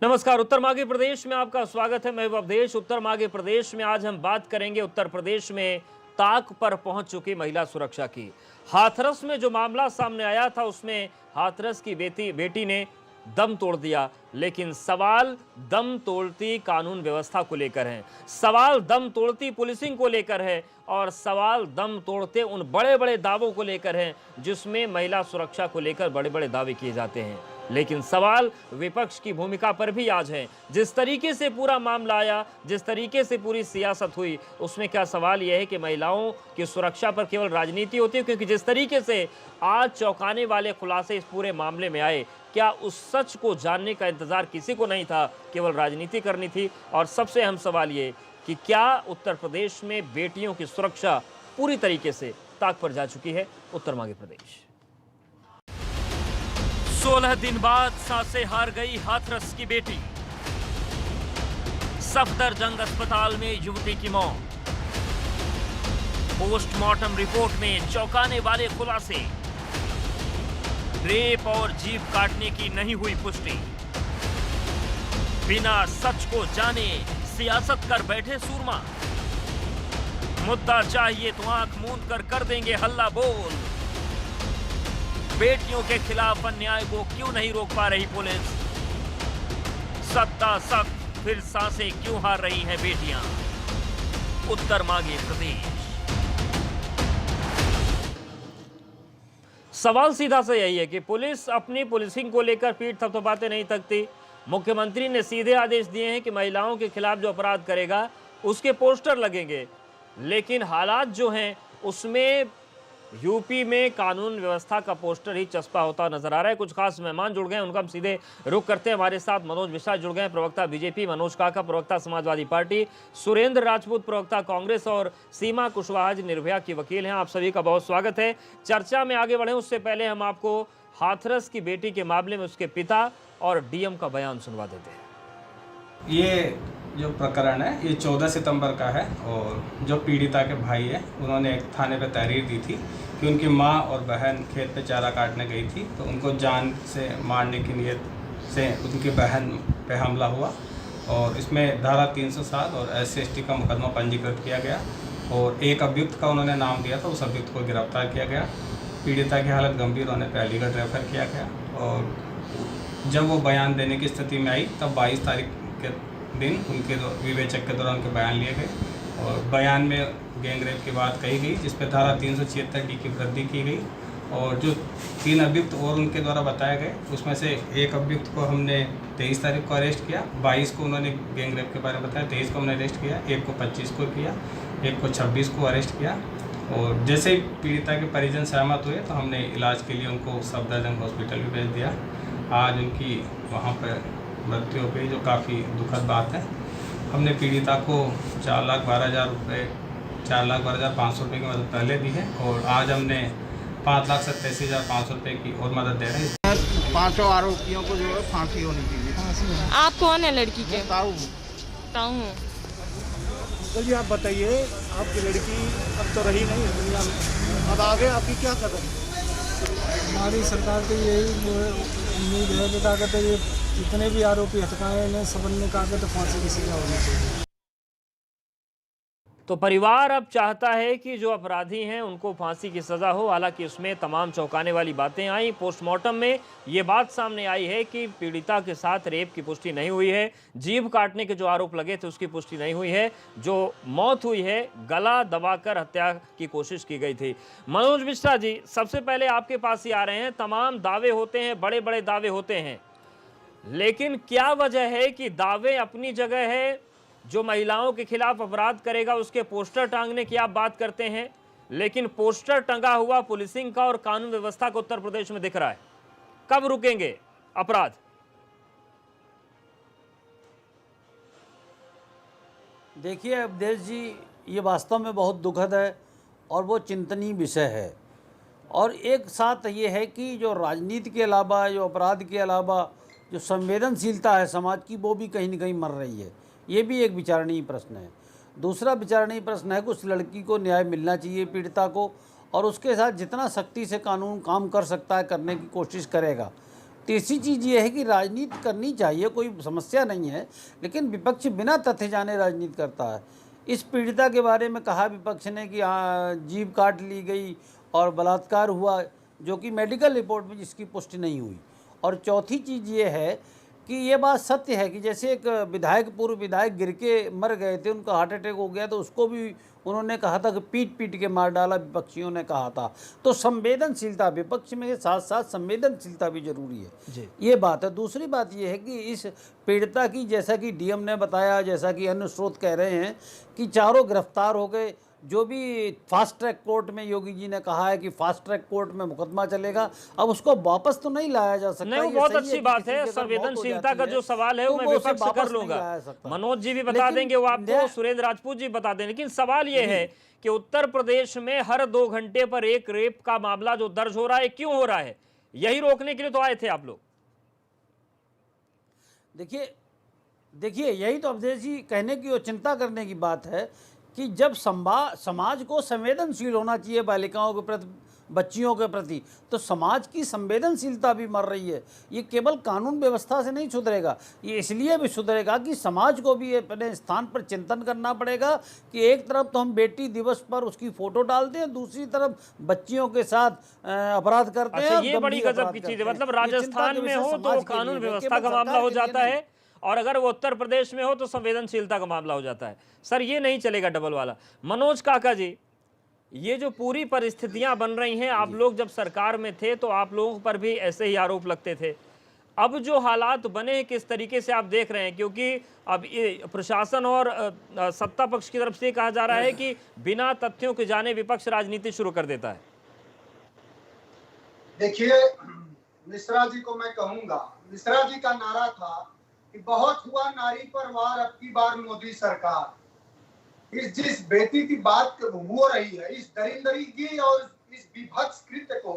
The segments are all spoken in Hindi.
नमस्कार। उत्तर माघी प्रदेश में आपका स्वागत है। मैं अवधेश। उत्तर माघी प्रदेश में आज हम बात करेंगे उत्तर प्रदेश में ताक पर पहुंच चुकी महिला सुरक्षा की। हाथरस में जो मामला सामने आया था उसमें हाथरस की बेटी ने दम तोड़ दिया, लेकिन सवाल दम तोड़ती कानून व्यवस्था को लेकर है, सवाल दम तोड़ती पुलिसिंग को लेकर है और सवाल दम तोड़ते उन बड़े बड़े दावों को लेकर है जिसमें महिला सुरक्षा को लेकर बड़े बड़े दावे किए जाते हैं। लेकिन सवाल विपक्ष की भूमिका पर भी आज है। जिस तरीके से पूरा मामला आया, जिस तरीके से पूरी सियासत हुई, उसमें क्या सवाल यह है कि महिलाओं की सुरक्षा पर केवल राजनीति होती है? क्योंकि जिस तरीके से आज चौंकाने वाले खुलासे इस पूरे मामले में आए, क्या उस सच को जानने का इंतजार किसी को नहीं था, केवल राजनीति करनी थी? और सबसे अहम सवाल ये कि क्या उत्तर प्रदेश में बेटियों की सुरक्षा पूरी तरीके से ताक पर जा चुकी है? उत्तर माघी प्रदेश 16 दिन बाद सांसें हार गई हाथरस की बेटी। सफदरजंग अस्पताल में युवती की मौत। पोस्टमार्टम रिपोर्ट में चौंकाने वाले खुलासे। रेप और जीभ काटने की नहीं हुई पुष्टि। बिना सच को जाने सियासत कर बैठे सूरमा। मुद्दा चाहिए तो आंख मूंद कर देंगे हल्ला बोल। बेटियों के खिलाफ अन्याय को क्यों नहीं रोक पा रही पुलिस? सत्ता सख्त, फिर सांसें क्यों हार रही हैं बेटियां? उत्तर माघी प्रदेश। सवाल सीधा सा यही है कि पुलिस अपनी पुलिसिंग को लेकर पीठ थपथपाते नहीं थकती। मुख्यमंत्री ने सीधे आदेश दिए हैं कि महिलाओं के खिलाफ जो अपराध करेगा उसके पोस्टर लगेंगे, लेकिन हालात जो हैं उसमें यूपी में कानून व्यवस्था का पोस्टर ही चस्पा होता नजर आ रहा है। कुछ खास मेहमान जुड़ गए, उनका हम सीधे रुख करते हैं। हमारे साथ मनोज मिश्रा जुड़ गए, प्रवक्ता बीजेपी, मनोज काका प्रवक्ता समाजवादी पार्टी, सुरेंद्र राजपूत प्रवक्ता कांग्रेस और सीमा कुशवाहा जी निर्भया की वकील हैं। आप सभी का बहुत स्वागत है। चर्चा में आगे बढ़े उससे पहले हम आपको हाथरस की बेटी के मामले में उसके पिता और डीएम का बयान सुनवा देते हैं। ये जो प्रकरण है ये 14 सितंबर का है और जो पीड़िता के भाई है उन्होंने एक थाने पे तहरीर दी थी कि उनकी माँ और बहन खेत पे चारा काटने गई थी, तो उनको जान से मारने की नीयत से उनकी बहन पे हमला हुआ और इसमें धारा 307 और SC/ST का मुकदमा पंजीकृत किया गया और एक अभियुक्त का उन्होंने नाम दिया था, उस अभियुक्त को गिरफ्तार किया गया। पीड़िता की हालत गंभीर होने पर अलीगढ़ रेफर किया गया और जब वो बयान देने की स्थिति में आई तब 22 तारीख के दिन उनके विवेचक के द्वारा उनके बयान लिए गए और बयान में गैंगरेप की बात कही गई, जिस पर धारा 376D की वृद्धि की गई और जो 3 अभियुक्त और उनके द्वारा बताए गए उसमें से एक अभियुक्त को हमने 23 तारीख को अरेस्ट किया, 22 को उन्होंने गैंगरेप के बारे में बताया, 23 को हमने अरेस्ट किया, एक को 25 को किया, एक को 26 को अरेस्ट किया और जैसे ही पीड़िता के परिजन सहमत हुए तो हमने इलाज के लिए उनको सफदरजंग हॉस्पिटल भी भेज दिया। आज उनकी वहाँ पर मृत्यु हो गई, जो काफ़ी दुखद बात है। हमने पीड़िता को 4,12,000 रुपये 4,12,500 रुपये की मदद पहले दी है और आज हमने 5,87,500 रुपये की और मदद दे रहे हैं। 5 आरोपियों को जो है फांसी होनी चाहिए। आप कौन है लड़की के? ताऊ ताऊ। चलिए आप बताइए, आपकी लड़की अब तो रही नहीं इस दुनिया में, अब आगे आपकी क्या कदम? हमारी सरकार की यही उम्मीद है कि क्या कहते ये जितने भी आरोपी हटकाए इन्हें सबन में कहा तो फांसी की सजा होनी चाहिए। तो परिवार अब चाहता है कि जो अपराधी हैं उनको फांसी की सजा हो। हालांकि उसमें तमाम चौंकाने वाली बातें आई। पोस्टमार्टम में ये बात सामने आई है कि पीड़िता के साथ रेप की पुष्टि नहीं हुई है, जीभ काटने के जो आरोप लगे थे उसकी पुष्टि नहीं हुई है, जो मौत हुई है गला दबाकर हत्या की कोशिश की गई थी। मनोज मिश्रा जी, सबसे पहले आपके पास ही आ रहे हैं। तमाम दावे होते हैं, बड़े बड़े दावे होते हैं, लेकिन क्या वजह है कि दावे अपनी जगह है, जो महिलाओं के खिलाफ अपराध करेगा उसके पोस्टर टांगने की आप बात करते हैं, लेकिन पोस्टर टंगा हुआ पुलिसिंग का और कानून व्यवस्था को उत्तर प्रदेश में दिख रहा है। कब रुकेंगे अपराध? देखिए अवधेश जी, ये वास्तव में बहुत दुखद है और वो चिंतनीय विषय है। और एक साथ ये है कि जो राजनीति के अलावा, जो अपराध के अलावा जो संवेदनशीलता है समाज की, वो भी कहीं न कहीं मर रही है। ये भी एक विचारणीय प्रश्न है। दूसरा विचारणीय प्रश्न है कि उस लड़की को न्याय मिलना चाहिए, पीड़िता को, और उसके साथ जितना सख्ती से कानून काम कर सकता है करने की कोशिश करेगा। तीसरी चीज़ ये है कि राजनीति करनी चाहिए, कोई समस्या नहीं है, लेकिन विपक्ष बिना तथ्य जाने राजनीति करता है। इस पीड़िता के बारे में कहा विपक्ष ने कि जीभ काट ली गई और बलात्कार हुआ, जो कि मेडिकल रिपोर्ट में जिसकी पुष्टि नहीं हुई। और चौथी चीज़ ये है कि ये बात सत्य है कि जैसे एक विधायक, पूर्व विधायक गिर के मर गए थे, उनका हार्ट अटैक हो गया, तो उसको भी उन्होंने कहा था कि पीट पीट के मार डाला, विपक्षियों ने कहा था। तो संवेदनशीलता विपक्ष में के साथ साथ संवेदनशीलता भी जरूरी है, ये बात है। दूसरी बात ये है कि इस पीड़िता की, जैसा कि डीएम ने बताया, जैसा कि अन्य स्रोत कह रहे हैं कि चारों गिरफ्तार हो गए। जो भी फास्ट ट्रैक कोर्ट में योगी जी ने कहा है कि फास्ट ट्रैक कोर्ट में मुकदमा चलेगा, अब उसको वापस तो नहीं लाया जा सकता। नहीं, वो बहुत अच्छी बात है। संवेदनशीलता का जो सवाल है वो मैं विपक्ष से कर लूंगा, मनोज जी भी बता देंगे, वो आपको सुरेंद्र राजपूत जी बता देंगे। लेकिन सवाल ये है कि उत्तर प्रदेश में हर 2 घंटे पर एक रेप का मामला जो दर्ज हो रहा है, क्यों हो रहा है? यही रोकने के लिए तो आए थे आप लोग। देखिए यही तो अवधेश जी कहने की और चिंता करने की बात है कि जब समाज को संवेदनशील होना चाहिए बालिकाओं के प्रति, बच्चियों के प्रति, तो समाज की संवेदनशीलता भी मर रही है। ये केवल कानून व्यवस्था से नहीं सुधरेगा, ये इसलिए भी सुधरेगा कि समाज को भी अपने स्थान पर चिंतन करना पड़ेगा कि एक तरफ तो हम बेटी दिवस पर उसकी फोटो डालते हैं, दूसरी तरफ बच्चियों के साथ अपराध करते हैं। ये बड़ी गजब की चीज है। मतलब राजस्थान में हो तो कानून व्यवस्था का मामला हो जाता है, और अगर वो उत्तर प्रदेश में हो तो संवेदनशीलता का मामला हो जाता है। सर ये नहीं चलेगा डबल वाला। मनोज काका जी, ये जो पूरी परिस्थितियां बन रही हैं, आप लोग जब सरकार में थे तो आप लोगों पर भी ऐसे ही आरोप लगते थे। अब जो हालात बने हैं किस तरीके से आप देख रहे हैं? क्योंकि अब ये प्रशासन और सत्ता पक्ष की तरफ से कहा जा रहा है कि बिना तथ्यों के जाने विपक्ष राजनीति शुरू कर देता है। देखिए, मिश्रा जी को मैं कहूंगा, मिश्रा जी का नारा था कि बहुत हुआ नारी पर वार, अब की बार मोदी सरकार। जिस बेटी की बात हो रही है, इस दरिंदगी की और इस विभत्स कृत्य को,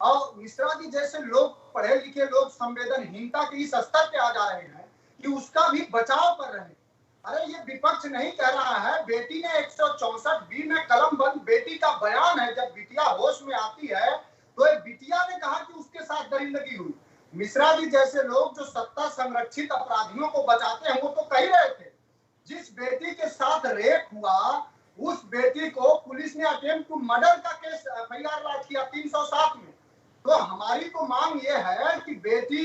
और मिश्रा जी जैसे लोग, पढ़े लिखे लोग, संवेदनहीनता के इस स्तर पे आ जा रहे हैं कि उसका भी बचाव कर रहे हैं। अरे ये विपक्ष नहीं कह रहा है, बेटी ने 164B में कलम बंद बेटी का बयान है। जब बिटिया होश में आती है तो एक बिटिया ने कहा कि उसके साथ दरिंदगी हुई। मिश्रा जी जैसे लोग जो सत्ता संरक्षित अपराधियों को बचाते हैं, वो तो कह रहे थे जिस बेटी के साथ रेप हुआ उस बेटी को पुलिस ने अटेम्प्ट टू मर्डर का केस FIR लॉन्च किया 307 में। तो हमारी तो मांग ये है कि बेटी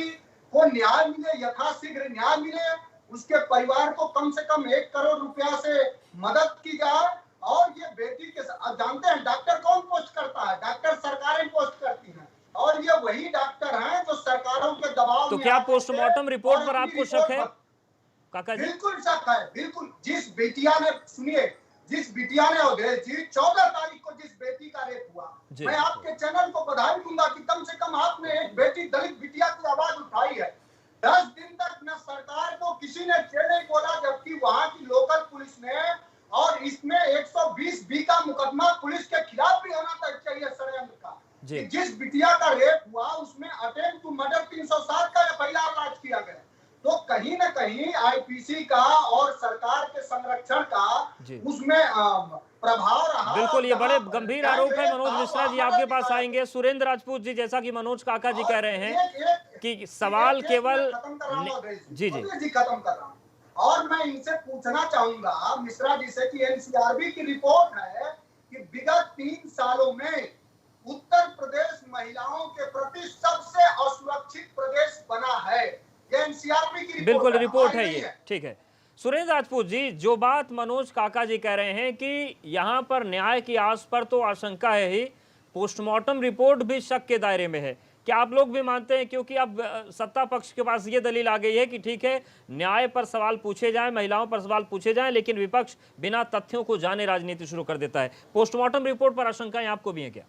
को न्याय मिले, यथाशीघ्र न्याय मिले, उसके परिवार को कम से कम 1 करोड़ रुपया से मदद की जाए। और ये बेटी के साथ, जानते हैं डॉक्टर कौन पोस्ट करता है? डॉक्टर सरकारें पोस्ट करती हैं, और ये वही डॉक्टर हैं जो सरकारों के दबाव तो क्या पोस्टमार्टम रिपोर्ट पर आपको शक है काका जी? बिल्कुल शक है, बिल्कुल। जिस बिटिया ने, सुनिए, जिस बिटिया ने, अवधेश जी, 14 तारीख को जिस बेटी का रेप हुआ, मैं आपके चैनल को बधाई दूंगा कि कम से कम आपने एक बेटी, दलित बिटिया की आवाज उठाई है। 10 दिन तक न सरकार को किसी ने नहीं बोला, जबकि वहां की लोकल पुलिस ने, और इसमें 120B का मुकदमा पुलिस के खिलाफ भी होना चाहिए षड्यंत्र का। जिस बिटिया का रेप हुआ उसमें अटेम्प्ट टू मर्डर 307 का FIR लॉन्च किया गया। तो कहीं न कहीं IPC का और सरकार के संरक्षण का उसमें प्रभाव रहा। बिल्कुल, ये बड़े गंभीर आरोप है। मनोज मिश्रा जी आपके पास आएंगे। सुरेंद्र राजपूत जी, जैसा कि मनोज काका जी कह रहे हैं कि सवाल केवल जी खत्म कर रहा हूँ, और मैं इनसे पूछना चाहूंगा मिश्रा जी से कि NCRB की रिपोर्ट है कि विगत 3 सालों में उत्तर प्रदेश महिलाओं के प्रति सबसे असुरक्षित प्रदेश बना है। ये NCRB की बिल्कुल रिपोर्ट है ये, ठीक है। सुरेंद्र राजपूत जी, जो बात मनोज काका जी कह रहे हैं कि यहाँ पर न्याय की आस पर तो आशंका है ही, पोस्टमार्टम रिपोर्ट भी शक के दायरे में है। क्या आप लोग भी मानते हैं? क्योंकि अब सत्ता पक्ष के पास ये दलील आ गई है कि ठीक है, न्याय पर सवाल पूछे जाएं, महिलाओं पर सवाल पूछे जाएं, लेकिन विपक्ष बिना तथ्यों को जाने राजनीति शुरू कर देता है। पोस्टमार्टम रिपोर्ट पर आशंकाएं आपको भी हैं क्या?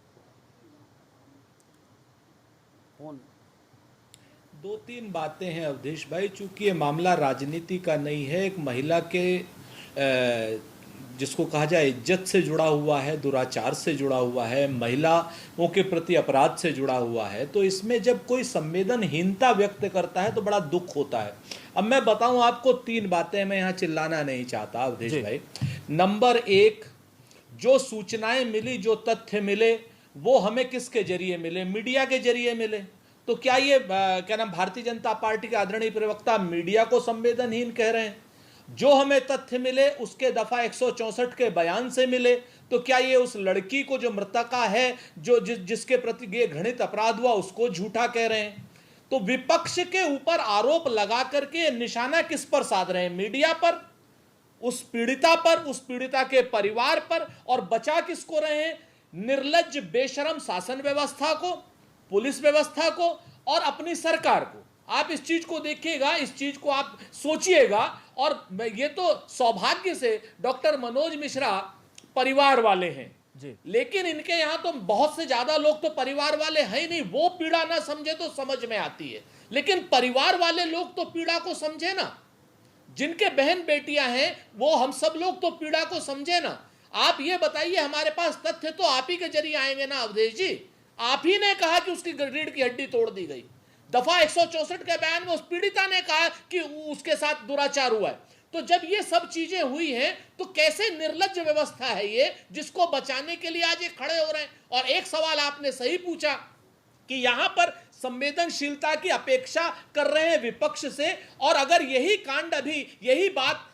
2-3 बातें हैं अवधेश भाई। चूंकि ये मामला राजनीति का नहीं है, एक महिला के जिसको कहा जाए इज्जत से जुड़ा हुआ है, दुराचार से जुड़ा हुआ है, महिलाओं के प्रति अपराध से जुड़ा हुआ है, तो इसमें जब कोई संवेदनहीनता व्यक्त करता है तो बड़ा दुख होता है। अब मैं बताऊं आपको 3 बातें, मैं यहाँ चिल्लाना नहीं चाहता अवधेश भाई। नंबर 1, जो सूचनाएं मिली, जो तथ्य मिले, वो हमें किसके जरिए मिले? मीडिया के जरिए मिले। तो क्या ये क्या नाम भारतीय जनता पार्टी के आदरणीय प्रवक्ता मीडिया को संवेदनहीन कह रहे हैं? जो हमें तथ्य मिले उसके दफा 164 के बयान से मिले, तो क्या ये उस लड़की को जो मृतका है, जो जिसके प्रति ये घृणित अपराध हुआ, उसको झूठा कह रहे हैं? तो विपक्ष के ऊपर आरोप लगा करके निशाना किस पर साध रहे हैं? मीडिया पर, उस पीड़िता पर, उस पीड़िता के परिवार पर, और बचा किसको रहे हैं? निर्लज्ज बेशरम शासन व्यवस्था को, पुलिस व्यवस्था को और अपनी सरकार को। आप इस चीज को देखिएगा, इस चीज को आप सोचिएगा। और ये तो सौभाग्य से डॉक्टर मनोज मिश्रा परिवार वाले हैं जी, लेकिन इनके यहां तो बहुत से ज्यादा लोग तो परिवार वाले हैं ही नहीं। वो पीड़ा ना समझे तो समझ में आती है, लेकिन परिवार वाले लोग तो पीड़ा को समझे ना। जिनके बहन बेटियां हैं वो हम सब लोग तो पीड़ा को समझे ना। आप ये बताइए, हमारे पास तथ्य तो आप ही के जरिए आएंगे ना अवधेश जी। आप ही ने कहा कि उसकी रीढ़ की हड्डी तोड़ दी गई। दफा 164 के बयान में उस पीड़िता ने कहा कि उसके साथ दुराचार हुआ है। तो जब ये सब चीजें हुई हैं तो कैसे निर्लज्ज व्यवस्था है ये, जिसको बचाने के लिए आज ये खड़े हो रहे हैं। और एक सवाल आपने सही पूछा कि यहां पर संवेदनशीलता की अपेक्षा कर रहे हैं विपक्ष से, और अगर यही कांड अभी, यही बात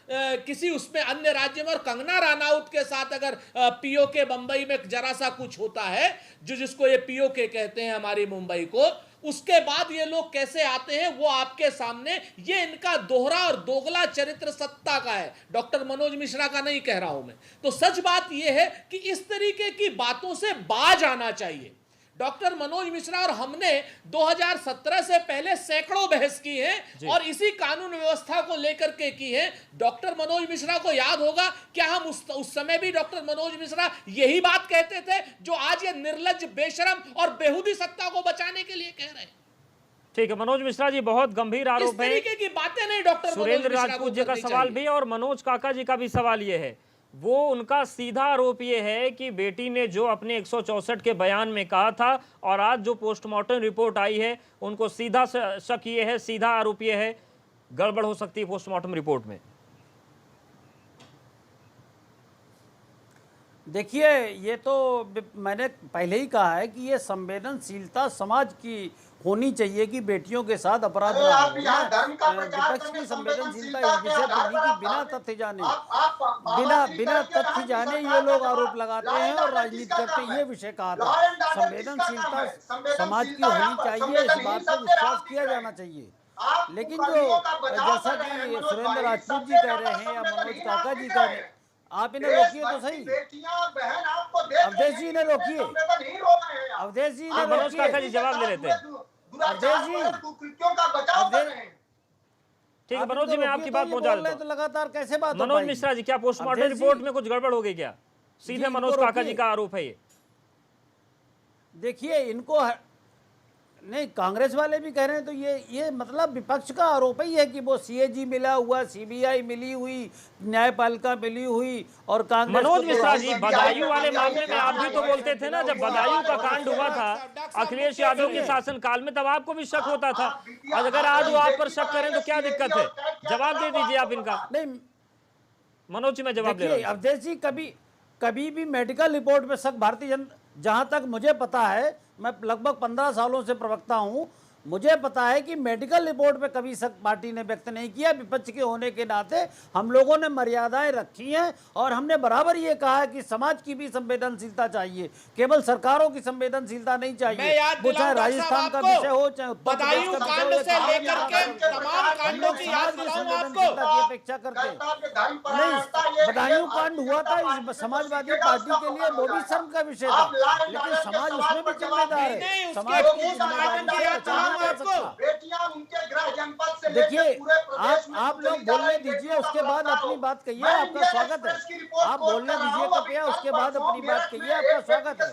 किसी उसमें अन्य राज्य में और कंगना रनौत के साथ अगर पीओके बंबई में जरा सा कुछ होता है, जिसको ये पीओके कहते हैं हमारी मुंबई को, उसके बाद ये लोग कैसे आते हैं वो आपके सामने। ये इनका दोहरा और दोगला चरित्र सत्ता का है, डॉक्टर मनोज मिश्रा का नहीं कह रहा हूं मैं। तो सच बात यह है कि इस तरीके की बातों से बाज आना चाहिए। डॉक्टर मनोज मिश्रा और हमने 2017 से पहले सैकड़ों बहस की है और इसी कानून व्यवस्था को लेकर के की है। डॉक्टर मनोज मिश्रा को याद होगा, क्या हम उस समय भी डॉक्टर मनोज मिश्रा यही बात कहते थे जो आज ये निर्लज्ज, बेशरम और बेहुदी सत्ता को बचाने के लिए कह रहे हैं? ठीक है मनोज मिश्रा जी, बहुत गंभीर आरोप है। इस तरीके की बातें नहीं डॉक्टर सुरेंद्र राजपूत जी का सवाल भी और मनोज काका जी का भी सवाल ये है, वो उनका सीधा आरोप ये है कि बेटी ने जो अपने 164 के बयान में कहा था और आज जो पोस्टमार्टम रिपोर्ट आई है, उनको सीधा शक ये है, सीधा आरोप ये है, गड़बड़ हो सकती है पोस्टमार्टम रिपोर्ट में। देखिए, ये तो मैंने पहले ही कहा है कि ये संवेदनशीलता समाज की होनी चाहिए कि बेटियों के साथ अपराध ना हो। विपक्ष की संवेदनशीलता इस विषय पर नहीं कि बिना तथ्य जाने, बिना तथ्य जाने ये लोग आरोप लगाते हैं और राजनीति करते हैं। ये विषय कहा था। संवेदनशीलता समाज की होनी चाहिए, इस बात पर विश्वास किया जाना चाहिए। लेकिन जो जैसा कि सुरेंद्र राजपूत जी कह रहे हैं या मनोज काका जी कह रहे हैं, आप इन्हें रोकिए तो सही। अवधेश जी ने रोकिए, अवधेश जी ने मनोज काका जी जवाब ले लेते हैं। अवधेश जी, ठीक है मनोज जी, मैं आपकी बात पहुंचा देता हूं। तो लगातार कैसे बात? मनोज मिश्रा जी, क्या पोस्टमार्टम रिपोर्ट में कुछ गड़बड़ हो गई क्या? सीधे मनोज काका जी का आरोप है ये। देखिए, इनको नहीं, कांग्रेस वाले भी कह रहे हैं, तो ये मतलब विपक्ष का आरोप ही है कि वो सीएजी मिला हुआ, सीबीआई मिली हुई, न्यायपालिका मिली हुई और कांग्रेस। मनोज मिश्रा जी, बदायूं वाले मामले में आप भी तो बोलते थे ना, जब बदायूं का कांड हुआ था अखिलेश यादव के शासनकाल में, तब आपको भी शक होता था। और अगर आज वो आप पर शक करें तो क्या दिक्कत है? जवाब दे दीजिए आप इनका। नहीं मनोज जी, मैं जवाब दे रहा हूं। अवधेश जी, कभी भी मेडिकल रिपोर्ट में शक भारतीय जनता, जहां तक मुझे पता है, मैं लगभग 15 सालों से प्रवक्ता हूं, मुझे पता है कि मेडिकल रिपोर्ट पे कभी शक पार्टी ने व्यक्त नहीं किया। विपक्ष के होने के नाते हम लोगों ने मर्यादाएं रखी हैं और हमने बराबर ये कहा है कि समाज की भी संवेदनशीलता चाहिए, केवल सरकारों की संवेदनशीलता नहीं चाहिए। वो चाहे राजस्थान का विषय हो, चाहे उत्तर प्रदेश का विषय हो, की अपेक्षा करते नहीं। बदायूं कांड हुआ था इस समाजवादी पार्टी के लिए, वो भी शर्म का विषय था, लेकिन समाज उसमें भी जिम्मेदार है। समाज की बेटियां उनके गृह जनपद से देखिए, लेकर आप लोग बोलने दीजिए, उसके बाद अपनी बात कहिए। आपका स्वागत है, आप बोलने दीजिए कृपया, उसके बाद अपनी बात कहिए। आपका स्वागत है।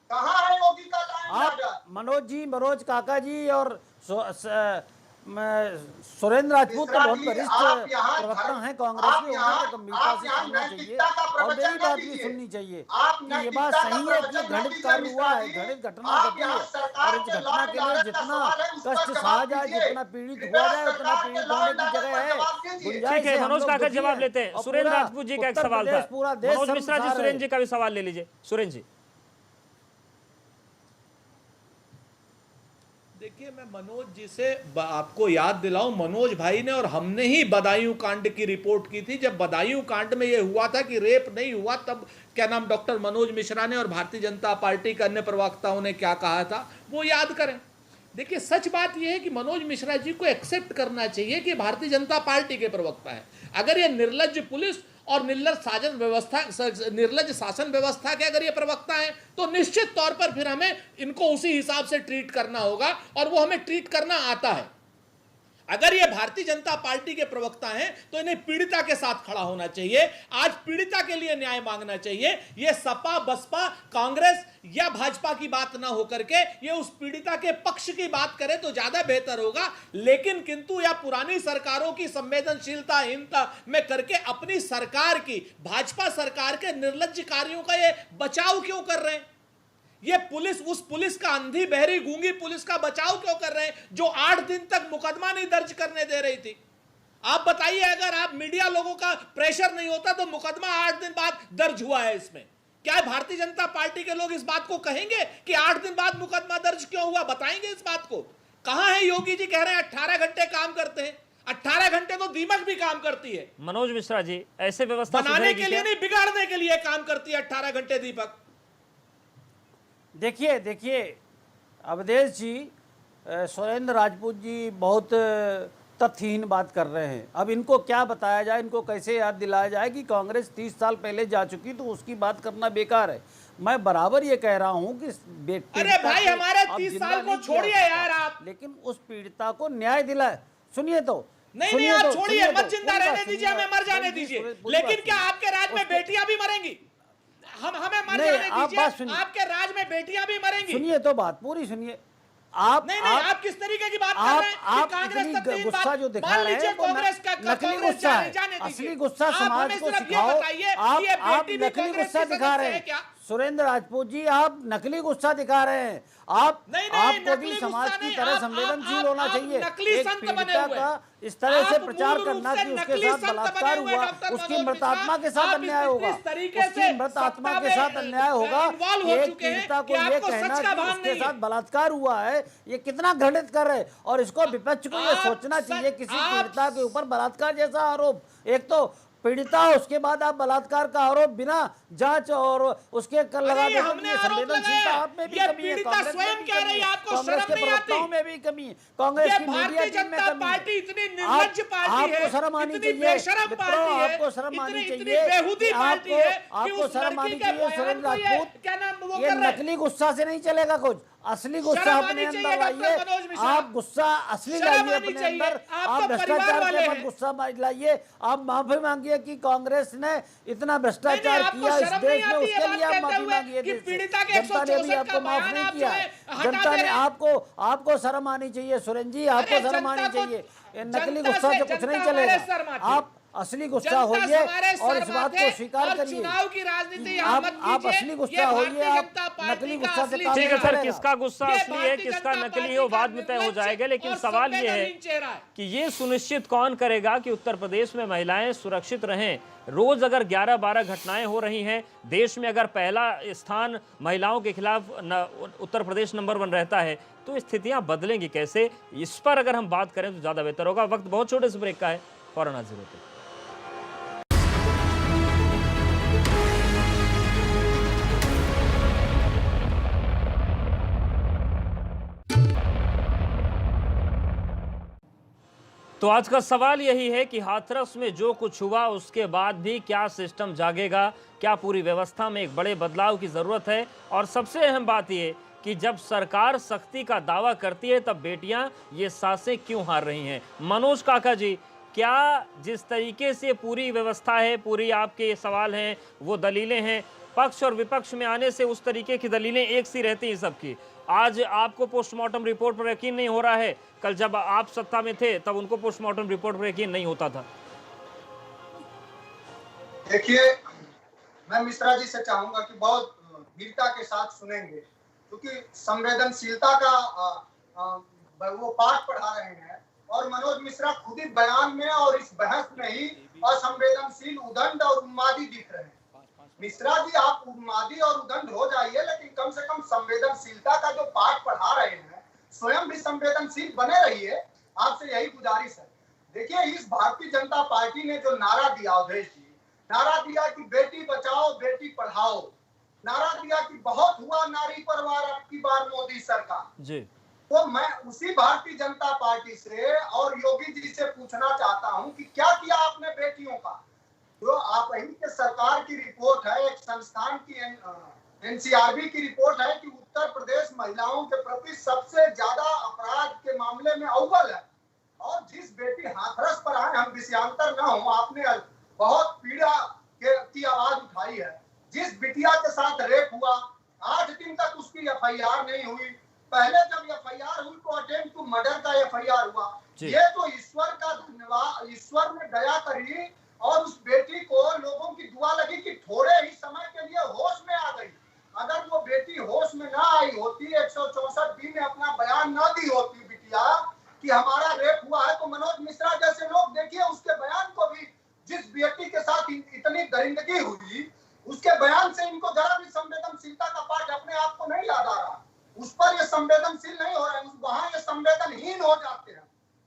कहाँ है योगी का आप मनोज जी, मनोज काका जी और सुरेंद्र राजपूत तो बहुत वरिष्ठ प्रवक्ता हैं कांग्रेस के, उन्हें तो गंभीरता से सुनना चाहिए और मेरी बात भी सुननी चाहिए कि ये बात सही है कि घटित कार्य हुआ है, घटित घटना घटी है और इस घटना के लिए जितना कष्ट सहा जाए, जितना पीड़ित हुआ जाए, उतना पीड़ित होने की जगह है। ठीक है मनोज काका जवाब लेते हैं। सुरेंद्र राजपूत जी का एक सवाल था। मनोज मिश्रा जी, सुरेंद्र जी का भी सवाल ले लीजिए। सुरेंद्र जी, देखिए, मैं मनोज जी से आपको याद दिलाऊं, मनोज भाई ने और हमने ही बदायूं कांड की रिपोर्ट की थी। जब बदायूं कांड में यह हुआ था कि रेप नहीं हुआ, तब क्या नाम डॉक्टर मनोज मिश्रा ने और भारतीय जनता पार्टी के अन्य प्रवक्ताओं ने क्या कहा था, वो याद करें। देखिए, सच बात यह है कि मनोज मिश्रा जी को एक्सेप्ट करना चाहिए कि भारतीय जनता पार्टी के प्रवक्ता है। अगर ये निर्लज्ज पुलिस और निर्लज्ज शासन व्यवस्था के अगर ये प्रवक्ता हैं, तो निश्चित तौर पर फिर हमें इनको उसी हिसाब से ट्रीट करना होगा, और वो हमें ट्रीट करना आता है। अगर ये भारतीय जनता पार्टी के प्रवक्ता हैं, तो इन्हें पीड़िता के साथ खड़ा होना चाहिए। आज पीड़िता के लिए न्याय मांगना चाहिए। ये सपा, बसपा, कांग्रेस या भाजपा की बात ना होकर के ये उस पीड़िता के पक्ष की बात करे तो ज्यादा बेहतर होगा। लेकिन किंतु या पुरानी सरकारों की संवेदनशीलताहीनता में करके अपनी सरकार की, भाजपा सरकार के निर्लज्ज कार्यों का ये बचाव क्यों कर रहे हैं? ये पुलिस, उस पुलिस का, अंधी बहरी गूंगी पुलिस का बचाव क्यों कर रहे हैं जो 8 दिन तक मुकदमा नहीं दर्ज करने दे रही थी? आप बताइए, अगर आप मीडिया लोगों का प्रेशर नहीं होता तो मुकदमा 8 दिन बाद दर्ज हुआ है इसमें। क्या भारतीय जनता पार्टी के लोग इस बात को कहेंगे कि 8 दिन बाद मुकदमा दर्ज क्यों हुआ? बताएंगे इस बात को? कहां है योगी जी? कह रहे हैं 18 घंटे काम करते हैं। 18 घंटे तो दीमक भी काम करती है। मनोज मिश्रा जी, ऐसे व्यवस्था बनाने के लिए नहीं, बिगाड़ने के लिए काम करती है 18 घंटे दीपक। देखिए अवधेश जी, सुरेंद्र राजपूत जी बहुत तथ्यहीन बात कर रहे हैं। अब इनको क्या बताया जाए, इनको कैसे याद दिलाया जाए कि कांग्रेस 30 साल पहले जा चुकी, तो उसकी बात करना बेकार है। मैं बराबर ये कह रहा हूं कि अरे भाई, हमारे 30 साल को छोड़िए यार आप, लेकिन उस पीड़िता को न्याय दिलाए। सुनिए तो, नहीं, आप छोड़िए, मत जिंदा रहने दीजिए, हमें मर जाने दीजिए। लेकिन क्या आपके राज में बेटियां भी मरेंगी? हमें मर जाने दीजिए, आपके राज में बेटियां भी मरेंगी। सुनिए तो, बात पूरी सुनिए। आप किस तरीके की बात कर रहे हैं? आप इतनी गुस्सा जो दिखा रहे हैं वो नकली गुस्सा है। असली गुस्सा समाज को सिखाओ। आप नकली गुस्सा दिखा रहे हैं। सुरेंद्र राजपूत जी, आप नकली गुस्सा दिखा रहे हैं। आपको भी समाज की तरह संवेदनशील होना चाहिए। एक पीड़िता का इस तरह से प्रचार करना कि उसके साथ बलात्कार हुआ, उसकी मृत आत्मा के साथ अन्याय होगा, उसकी मृत आत्मा के साथ अन्याय होगा। एक पीड़िता को ये कहना कि उसके साथ बलात्कार हुआ है, ये कितना घृणित कर रहे हैं। और इसको विपक्ष को ये सोचना चाहिए, किसी पीड़िता के ऊपर बलात्कार जैसा आरोप, एक तो पीड़िता, उसके बाद आप बलात्कार का आरोप बिना जांच और उसके लगा देते हैं। संवेदनशीलता आप में भी कमी है, कांग्रेस में भी कमी है, कांग्रेस के प्रवक्ताओं में भी कमी है, कांग्रेस की मीडिया टीम में कमी है। आपको शर्म आनी चाहिए मित्रों, आपको शर्म आनी चाहिए, आपको शर्म आनी चाहिए। सुरेंद्र राजपूत, ये नकली गुस्सा से नहीं चलेगा कुछ। असली गुस्सा अपने अंदर लाइए। आप गुस्सा असली लाइए अपने अंदर। आप भ्रष्टाचार के मत गुस्सा लाइए। आप माफी मांगिए कि कांग्रेस ने इतना भ्रष्टाचार किया इस देश में, उसके लिए आप माफी मांगिए। जनता ने भी आपको माफ नहीं किया। जनता ने आपको शर्म आनी चाहिए। सुरेंद्र जी, आपको शर्म आनी चाहिए। नकली गुस्सा से कुछ नहीं चलेगा। आप असली गुस्सा होइए और इस बात को स्वीकार करिए। चुनाव की राजनीति आप असली गुस्सा होइए, आप नकली गुस्सा से काम ठीक है नहीं सर, चलेगा। किसका गुस्सा असली है, किसका नकली है, वो बाद में तय हो जाएगा। लेकिन सवाल ये है कि ये सुनिश्चित कौन करेगा कि उत्तर प्रदेश में महिलाएं सुरक्षित रहें। रोज अगर 11-12 घटनाएं हो रही हैं, देश में अगर पहला स्थान महिलाओं के खिलाफ उत्तर प्रदेश नंबर 1 रहता है, तो स्थितियां बदलेंगी कैसे? इस पर अगर हम बात करें तो ज्यादा बेहतर होगा। वक्त बहुत छोटे से ब्रेक का है, फौरन हाजिर होते हैं। तो आज का सवाल यही है कि हाथरस में जो कुछ हुआ उसके बाद भी क्या सिस्टम जागेगा? क्या पूरी व्यवस्था में एक बड़े बदलाव की जरूरत है? और सबसे अहम बात यह कि जब सरकार सख्ती का दावा करती है तब बेटियां ये सांसें क्यों हार रही हैं? मनोज काका जी, क्या जिस तरीके से पूरी व्यवस्था है, पूरी आपके सवाल हैं, वो दलीलें हैं, पक्ष और विपक्ष में आने से उस तरीके की दलीलें एक सी रहती हैं सबकी। आज आपको पोस्टमार्टम रिपोर्ट पर यकीन नहीं हो रहा है, कल जब आप सत्ता में थे तब उनको पोस्टमार्टम रिपोर्ट पर यकीन नहीं होता था। देखिए, मैं मिश्रा जी से चाहूंगा कि बहुत वीरता के साथ सुनेंगे, क्योंकि संवेदनशीलता का वो पाठ पढ़ा रहे हैं। और मनोज मिश्रा खुद ही बयान में और इस बहस में ही असंवेदनशील, उदंड और उन्मादी दिख रहे हैं। मिश्रा जी, आप उन्मादी और उदंड हो जाइए, लेकिन कम से कम संवेदनशीलता का जो पाठ पढ़ा रहे हैं, स्वयं भी संवेदनशील बने रहिए, आपसे यही गुजारिश है। देखिए, इस भारतीय जनता पार्टी ने जो नारा दिया अवधेश जी, नारा दिया कि बेटी बचाओ बेटी पढ़ाओ, नारा दिया कि बहुत हुआ नारी परवार अब की बार मोदी सरकार जी। तो मैं उसी भारतीय जनता पार्टी से और योगी जी से पूछना चाहता हूं कि क्या किया आपने बेटियों का? जो आप ही के सरकार की रिपोर्ट है, एक संस्थान की एनसीआरबी की रिपोर्ट है कि उत्तर प्रदेश महिलाओं के प्रति सबसे ज्यादा अपराध के मामले में अव्वल है। और जिस बेटी हाथरस पर आए, हम विषयांतर न हो, आपने बहुत पीड़ा की आवाज उठाई है। जिस बिटिया के साथ रेप हुआ, 8 दिन तक उसकी एफआईआर नहीं हुई। पहले जब एफआईआर हुई तो अटेम्प्ट टू मर्डर का एफआईआर हुआ। ये तो ईश्वर का धन्यवाद, ईश्वर ने दया करी और उस बेटी को लोगों की दुआ लगी कि थोड़े ही समय के लिए होश में आ गई। अगर वो बेटी होश में ना आई होती, 164 दिन में अपना बयान न दी होती बिटिया कि हमारा रेप हुआ है, तो मनोज मिश्रा जैसे लोग, देखिए उसके बयान को भी, जिस बेटी के साथ इतनी दरिंदगी हुई उसके बयान से इनको जरा भी संवेदनशीलता का पाठ अपने आप को नहीं याद आ रहा। उस पर ये संवेदनशील नहीं हो रहे, वहां ये संवेदनहीन हो जाते हैं।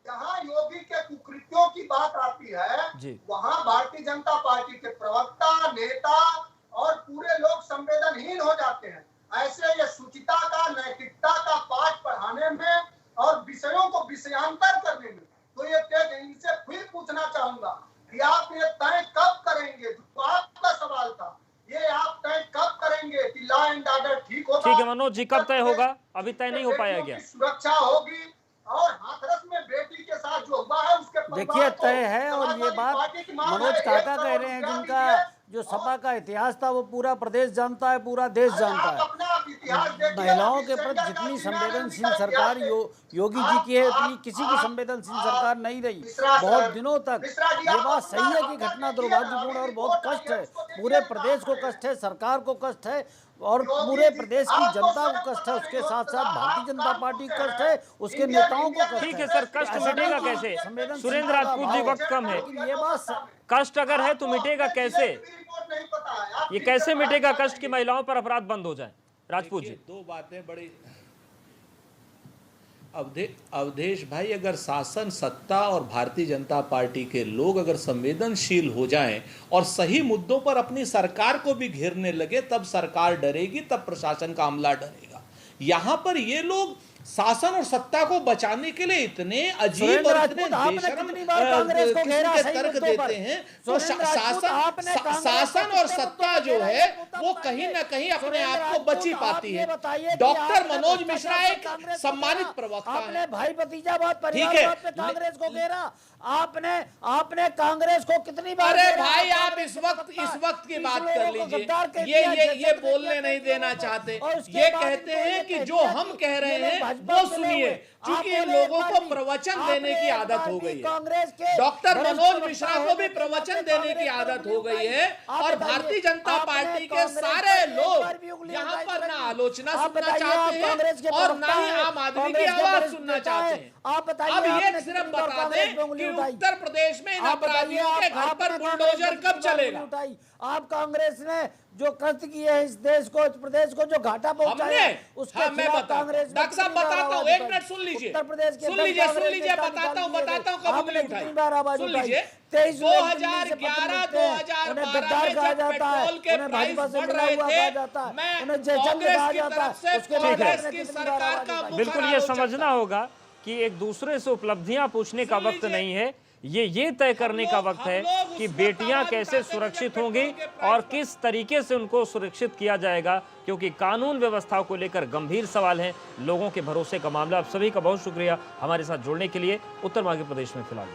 जहां योगी के कुकृत्यों की बात आती है, वहां भारतीय जनता पार्टी के प्रवक्ता, नेता और पूरे लोग संवेदनहीन हो जाते हैं। ऐसे ये शुचिता का, नैतिकता का पाठ पढ़ाने में और विषयों को विषयांतर करने में, तो ये तेज इनसे फिर पूछना चाहूंगा कि आप ये तय कब करेंगे? तो आपका सवाल था, ये आप तय कब करेंगे कि लॉ एंड ऑर्डर ठीक होगा? ठीक है मनोज जी, कब तय होगा? अभी तय नहीं हो पाया क्या? सुरक्षा होगी और हाथरस में बेटी के साथ जो हुआ है उसके देखिए तय है। और ये बात मनोज काका कह रहे हैं, जिनका जो सपा का इतिहास था वो पूरा प्रदेश जानता है, पूरा देश जानता है। महिलाओं के प्रति जितनी संवेदनशील सरकार योगी जी की है, उतनी किसी की संवेदनशील सरकार नहीं रही बहुत दिनों तक। ये बात सही है कि घटना दुर्भाग्यपूर्ण और बहुत कष्ट है, पूरे प्रदेश को कष्ट है, सरकार को कष्ट है और पूरे प्रदेश की जनता को कष्ट है। उसके साथ साथ भारतीय जनता पार्टी को कष्ट है, उसके नेताओं को कष्ट है। ठीक है सर, कष्ट मिटेगा कैसे? सुरेंद्र राजपूत जी, वक्त कम है, ये बात कष्ट अगर है तो मिटेगा कैसे? ये कैसे मिटेगा कष्ट की महिलाओं पर अपराध बंद हो जाए? राजपूत जी, दो बातें बड़ी। अवधेश भाई, अगर शासन, सत्ता और भारतीय जनता पार्टी के लोग अगर संवेदनशील हो जाएं और सही मुद्दों पर अपनी सरकार को भी घेरने लगे, तब सरकार डरेगी, तब प्रशासन का अमला डरेगा। यहां पर ये लोग शासन और सत्ता को बचाने के लिए इतने अजीब और इतने बेशर्म तर्क देते हैं। तो शासन और सत्ता जो है वो कहीं ना कहीं अपने आप को बची पाती है। डॉक्टर मनोज मिश्रा एक सम्मानित प्रवक्ता है। भाई भतीजा बात परिवार पे कांग्रेस को घेरा, आपने कांग्रेस को कितनी बार? अरे भाई, आप इस वक्त की बात कर लीजिए। ये बोलने नहीं देना चाहते। ये कहते हैं कि जो हम कह रहे हैं वो सुनिए, क्योंकि इन लोगों को प्रवचन देने की आदत हो गई है। डॉक्टर मनोज मिश्रा को भी प्रवचन देने की आदत हो गई है और भारतीय जनता पार्टी के सारे लोग यहाँ पर ना आलोचना सुनना चाहते हैं और ना ही आम आदमी की आवाज सुनना चाहते हैं। अब ये सिर्फ बता दें कि उत्तर प्रदेश में इन अपराधियों के घर पर बुलडोजर कब चलेगा? आप कांग्रेस ने जो कष्ट किए है इस देश को, इस प्रदेश को जो घाटा पहुंचाया, उसके खिलाफ कांग्रेस। डॉक्टर साहब बताता हूँ, एक मिनट सुन लीजिए, सुन लीजिए, बताता हूँ कब उंगली उठाई। सुन लीजिए, 2011-2012 में जब पेट्रोल के प्राइस बढ़ रहे थे, मैं कांग्रेस की तरफ से कांग्रेस की सरकार का बिल्कुल ये समझना होगा कि एक दूसरे से उपलब्धियां पूछने का वक्त नहीं है, ये तय करने का वक्त है कि बेटियां कैसे सुरक्षित होंगी और किस तरीके से उनको सुरक्षित किया जाएगा, क्योंकि कानून व्यवस्था को लेकर गंभीर सवाल हैं, लोगों के भरोसे का मामला। आप सभी का बहुत शुक्रिया हमारे साथ जुड़ने के लिए। उत्तर मध्य प्रदेश में फिलहाल